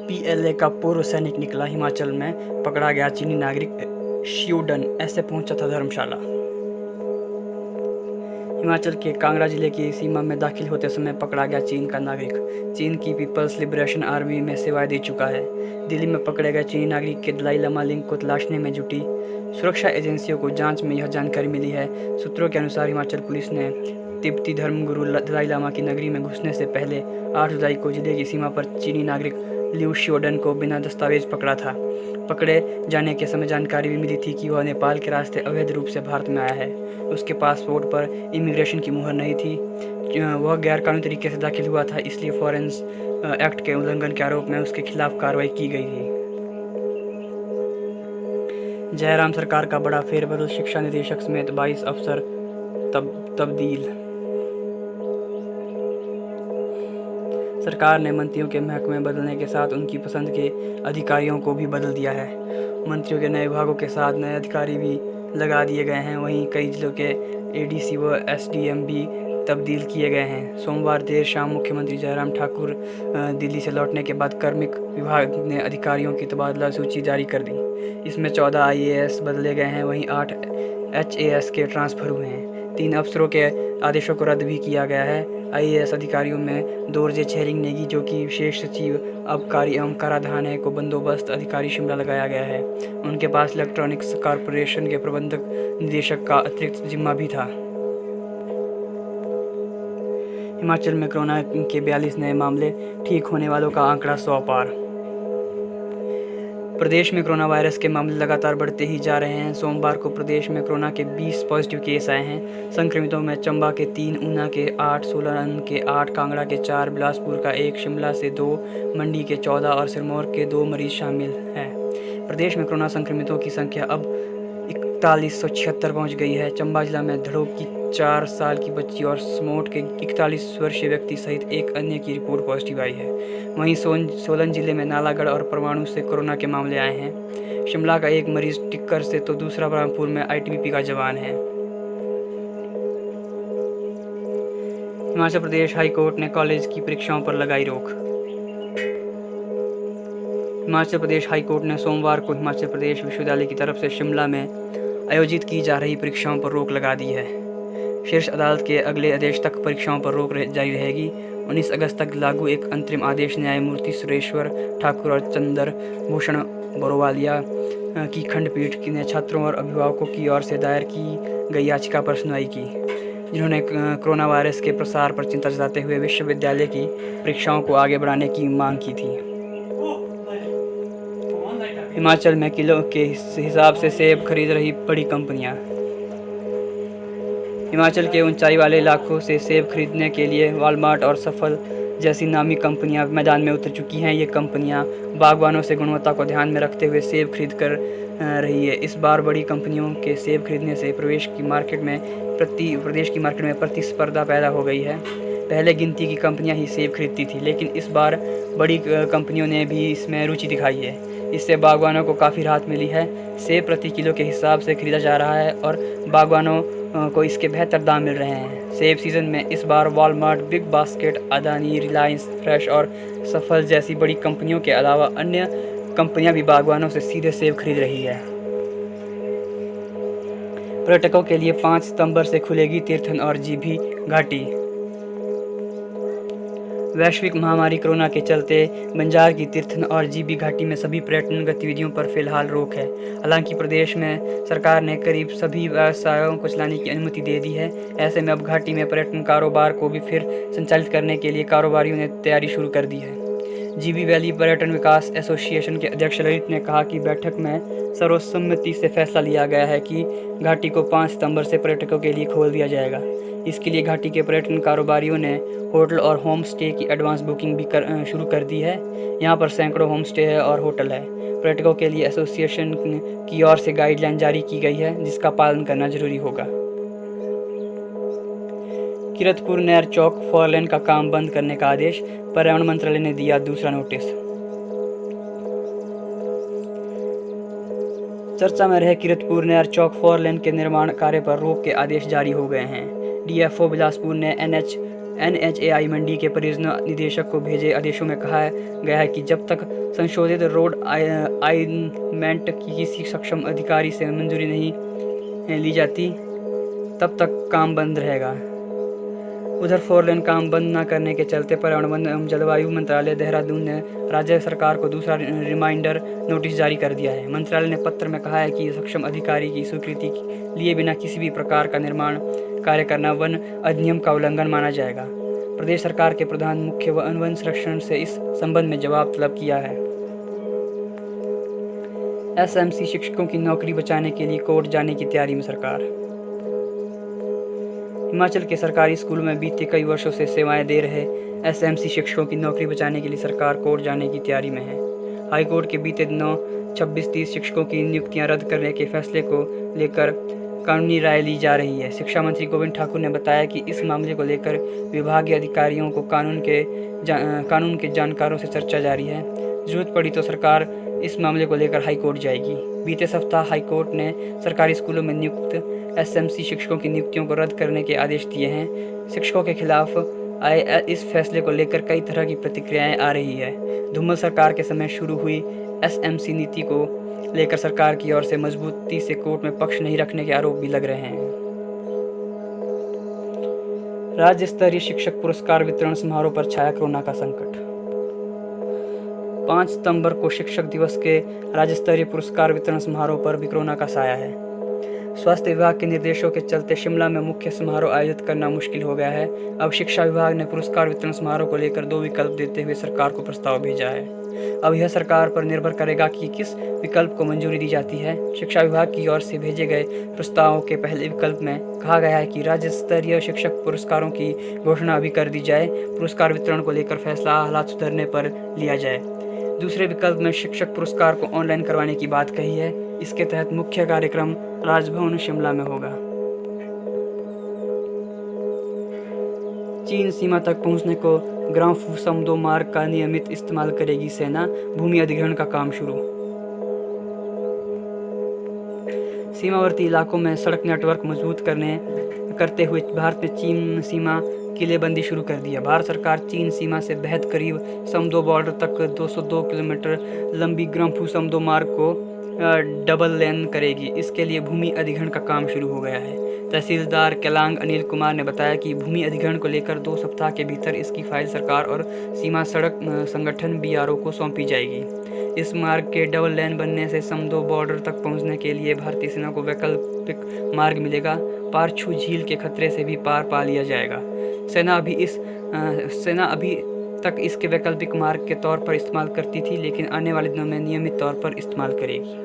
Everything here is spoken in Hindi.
पीएलए का पूर्व सैनिक निकला, हिमाचल में पकड़ा गया चीनी नागरिक श्यूडन ऐसे पहुंचा था धर्मशाला। हिमाचल के कांगड़ा जिले की सीमा में दाखिल होते समय पकड़ा गया चीन का नागरिक चीन की पीपल्स लिबरेशन आर्मी में सेवाएं दे चुका है। दिल्ली में पकड़े गए चीनी नागरिक के दलाई लामा लिंक को तलाशने में जुटी सुरक्षा एजेंसियों को जांच में यह जानकारी मिली है। सूत्रों के अनुसार हिमाचल पुलिस ने तिब्बती धर्मगुरु दलाई लामा की नगरी में घुसने से पहले 8 जुलाई को जिले की सीमा पर चीनी नागरिक लिऊ श्योडन को बिना दस्तावेज पकड़ा था। पकड़े जाने के समय जानकारी भी मिली थी कि वह नेपाल के रास्ते अवैध रूप से भारत में आया है। उसके पासपोर्ट पर इमिग्रेशन की मुहर नहीं थी। वह गैरकानूनी तरीके से दाखिल हुआ था, इसलिए फॉरेंस एक्ट के उल्लंघन के आरोप में उसके खिलाफ कार्रवाई की गई थी। जयराम सरकार का बड़ा फेरबदल, शिक्षा निदेशक समेत 22 अफसर तब्दील। सरकार ने मंत्रियों के महकमे बदलने के साथ उनकी पसंद के अधिकारियों को भी बदल दिया है। मंत्रियों के नए विभागों के साथ नए अधिकारी भी लगा दिए गए हैं। वहीं कई जिलों के एडीसी व एसडीएम भी तब्दील किए गए हैं। सोमवार देर शाम मुख्यमंत्री जयराम ठाकुर दिल्ली से लौटने के बाद कार्मिक विभाग ने अधिकारियों की तबादला सूची जारी कर दी। इसमें 14 आईएएस बदले गए हैं, वहीं 8 एचएएस के ट्रांसफर हुए हैं। 3 अफसरों के आदेशों को रद्द भी किया गया है। आईएएस अधिकारियों में दोरजे छेरिंग नेगी, जो कि विशेष सचिव आबकारी एवं कराधान है, को बंदोबस्त अधिकारी शिमला लगाया गया है। उनके पास इलेक्ट्रॉनिक्स कॉरपोरेशन के प्रबंधक निदेशक का अतिरिक्त जिम्मा भी था। हिमाचल में कोरोना के 42 नए मामले, ठीक होने वालों का आंकड़ा 100 पार। प्रदेश में कोरोना वायरस के मामले लगातार बढ़ते ही जा रहे हैं। सोमवार को प्रदेश में कोरोना के 20 पॉजिटिव केस आए हैं। संक्रमितों में चंबा के 3, ऊना के 8, सोलन के 8, कांगड़ा के 4, बिलासपुर का 1, शिमला से 2, मंडी के 14 और सिरमौर के 2 मरीज शामिल हैं। प्रदेश में कोरोना संक्रमितों की संख्या अब 4176 पहुँच गई है। चंबा जिला में धड़ोक की 4 साल की बच्ची और समोट के 41 वर्षीय व्यक्ति सहित एक अन्य की रिपोर्ट पॉजिटिव आई है। वहीं सोलन जिले में नालागढ़ और परवाणु से कोरोना के मामले आए हैं। शिमला का एक मरीज टिक्कर से तो दूसरा बरहमपुर में आईटीबीपी का जवान है। हिमाचल प्रदेश हाई कोर्ट ने कॉलेज की परीक्षाओं पर लगाई रोक। हिमाचल प्रदेश हाई कोर्ट ने सोमवार को हिमाचल प्रदेश विश्वविद्यालय की तरफ से शिमला में आयोजित की जा रही परीक्षाओं पर रोक लगा दी है। शीर्ष अदालत के अगले आदेश तक परीक्षाओं पर रोक जारी रहेगी। 19 अगस्त तक लागू एक अंतरिम आदेश न्यायमूर्ति सुरेश्वर ठाकुर और चंद्र भूषण बरोवालिया की खंडपीठ ने छात्रों और अभिभावकों की ओर से दायर की गई याचिका पर सुनवाई की, जिन्होंने कोरोना वायरस के प्रसार पर चिंता जताते हुए विश्वविद्यालय की परीक्षाओं को आगे बढ़ाने की मांग की थी। हिमाचल में किलो के हिसाब से सेब खरीद रही बड़ी कंपनियां। हिमाचल के ऊंचाई वाले इलाकों से सेब खरीदने के लिए वॉलमार्ट और सफल जैसी नामी कंपनियां मैदान में उतर चुकी हैं। ये कंपनियां बागवानों से गुणवत्ता को ध्यान में रखते हुए सेब खरीद कर रही है। इस बार बड़ी कंपनियों के सेब खरीदने से प्रदेश की मार्केट में प्रतिस्पर्धा पैदा हो गई है। पहले गिनती की कंपनियां ही सेब खरीदती थी, लेकिन इस बार बड़ी कंपनियों ने भी इसमें रुचि दिखाई है। इससे बागवानों को काफ़ी राहत मिली है। सेब प्रति किलो के हिसाब से खरीदा जा रहा है और बागवानों को इसके बेहतर दाम मिल रहे हैं। सेब सीज़न में इस बार Walmart, Big Basket, Adani, Reliance Fresh और सफल जैसी बड़ी कंपनियों के अलावा अन्य कंपनियां भी बागवानों से सीधे सेब खरीद रही है। पर्यटकों के लिए 5 सितंबर से खुलेगी तीर्थन और जीभी घाटी। वैश्विक महामारी कोरोना के चलते बंजार की तीर्थन और जीभी घाटी में सभी पर्यटन गतिविधियों पर फिलहाल रोक है। हालांकि प्रदेश में सरकार ने करीब सभी व्यवसायों को चलाने की अनुमति दे दी है। ऐसे में अब घाटी में पर्यटन कारोबार को भी फिर संचालित करने के लिए कारोबारियों ने तैयारी शुरू कर दी है। जीभी वैली पर्यटन विकास एसोसिएशन के अध्यक्ष ललित ने कहा कि बैठक में सर्वसम्मति से फैसला लिया गया है कि घाटी को 5 सितंबर से पर्यटकों के लिए खोल दिया जाएगा। इसके लिए घाटी के पर्यटन कारोबारियों ने होटल और होम स्टे की एडवांस बुकिंग भी शुरू कर दी है। यहाँ पर सैकड़ों होम स्टे है और होटल है। पर्यटकों के लिए एसोसिएशन की ओर से गाइडलाइन जारी की गई है, जिसका पालन करना जरूरी होगा। किरतपुर नहर चौक 4 लेन का काम बंद करने का आदेश, पर्यावरण मंत्रालय ने दिया दूसरा नोटिस। चर्चा में रहे किरतपुर नहर चौक 4 लेन के निर्माण कार्य पर रोक के आदेश जारी हो गए हैं। डीएफओ बिलासपुर ने NH NHAI मंडी के परियोजना निदेशक को भेजे आदेशों में कहा गया है कि जब तक संशोधित रोड अलाइनमेंट की किसी सक्षम अधिकारी से मंजूरी नहीं ली जाती तब तक काम बंद रहेगा। उधर 4 लेन काम बंद न करने के चलते पर्यावरण वन एवं जलवायु मंत्रालय देहरादून ने राज्य सरकार को दूसरा रिमाइंडर नोटिस जारी कर दिया है। मंत्रालय ने पत्र में कहा है कि सक्षम अधिकारी की स्वीकृति लिए बिना किसी भी प्रकार का निर्माण कार्य करना वन अधिनियम का उल्लंघन माना जाएगा। प्रदेश सरकार के प्रधान मुख्य वन संरक्षण से इस संबंध में जवाब तलब किया है। SMC शिक्षकों की नौकरी बचाने के लिए कोर्ट जाने की तैयारी में सरकार। हिमाचल के सरकारी स्कूलों में बीते कई वर्षों से सेवाएं दे रहे SMC शिक्षकों की नौकरी बचाने के लिए सरकार कोर्ट जाने की तैयारी में है। हाईकोर्ट के बीते दिनों 26-30 शिक्षकों की नियुक्तियां रद्द करने के फैसले को लेकर कानूनी राय ली जा रही है। शिक्षा मंत्री गोविंद ठाकुर ने बताया कि इस मामले को लेकर विभागीय अधिकारियों को कानून के जानकारों से चर्चा जारी है। जरूरत पड़ी तो सरकार इस मामले को लेकर हाईकोर्ट जाएगी। बीते सप्ताह हाईकोर्ट ने सरकारी स्कूलों में नियुक्त SMC शिक्षकों की नियुक्तियों को रद्द करने के आदेश दिए हैं। शिक्षकों के खिलाफ आए इस फैसले को लेकर कई तरह की प्रतिक्रियाएं आ रही है। धूमल सरकार के समय शुरू हुई SMC नीति को लेकर सरकार की ओर से मजबूती से कोर्ट में पक्ष नहीं रखने के आरोप भी लग रहे हैं। राज्य स्तरीय शिक्षक पुरस्कार वितरण समारोह पर छाया कोरोना का संकट। 5 सितंबर को शिक्षक दिवस के राज्य स्तरीय पुरस्कार वितरण समारोह पर भी कोरोना का साया है। स्वास्थ्य विभाग के निर्देशों के चलते शिमला में मुख्य समारोह आयोजित करना मुश्किल हो गया है। अब शिक्षा विभाग ने पुरस्कार वितरण समारोह को लेकर 2 विकल्प देते हुए सरकार को प्रस्ताव भेजा है। अब यह सरकार पर निर्भर करेगा कि किस विकल्प को मंजूरी दी जाती है। शिक्षा विभाग की ओर से भेजे गए प्रस्तावों के पहले विकल्प में कहा गया है कि राज्य स्तरीय शिक्षक पुरस्कारों की घोषणा अभी कर दी जाए। पुरस्कार वितरण को लेकर फैसला हालात सुधरने पर लिया जाए। दूसरे विकल्प में शिक्षक पुरस्कार को ऑनलाइन करवाने की बात कही है। इसके तहत मुख्य कार्यक्रम राजभवन शिमला में होगा। चीन सीमा तक पहुंचने को ग्राम्फू समदो मार्ग का नियमित इस्तेमाल करेगी सेना। भूमि अधिग्रहण का काम शुरू। सीमावर्ती इलाकों में सड़क नेटवर्क मजबूत करते हुए भारत ने चीन सीमा किलेबंदी शुरू कर दी है। भारत सरकार चीन सीमा से बेहद करीब समदो बॉर्डर तक 202 किलोमीटर लंबी ग्राम्फू समदो मार्ग को डबल लेन करेगी। इसके लिए भूमि अधिग्रहण का काम शुरू हो गया है। तहसीलदार केलांग अनिल कुमार ने बताया कि भूमि अधिग्रहण को लेकर 2 सप्ताह के भीतर इसकी फाइल सरकार और सीमा सड़क संगठन BRO को सौंपी जाएगी। इस मार्ग के डबल लेन बनने से समदो बॉर्डर तक पहुंचने के लिए भारतीय सेना को वैकल्पिक मार्ग मिलेगा। पारछू झील के खतरे से भी पार पा लिया जाएगा। सेना अभी तक इसके वैकल्पिक मार्ग के तौर पर इस्तेमाल करती थी, लेकिन आने वाले दिनों में नियमित तौर पर इस्तेमाल करेगी।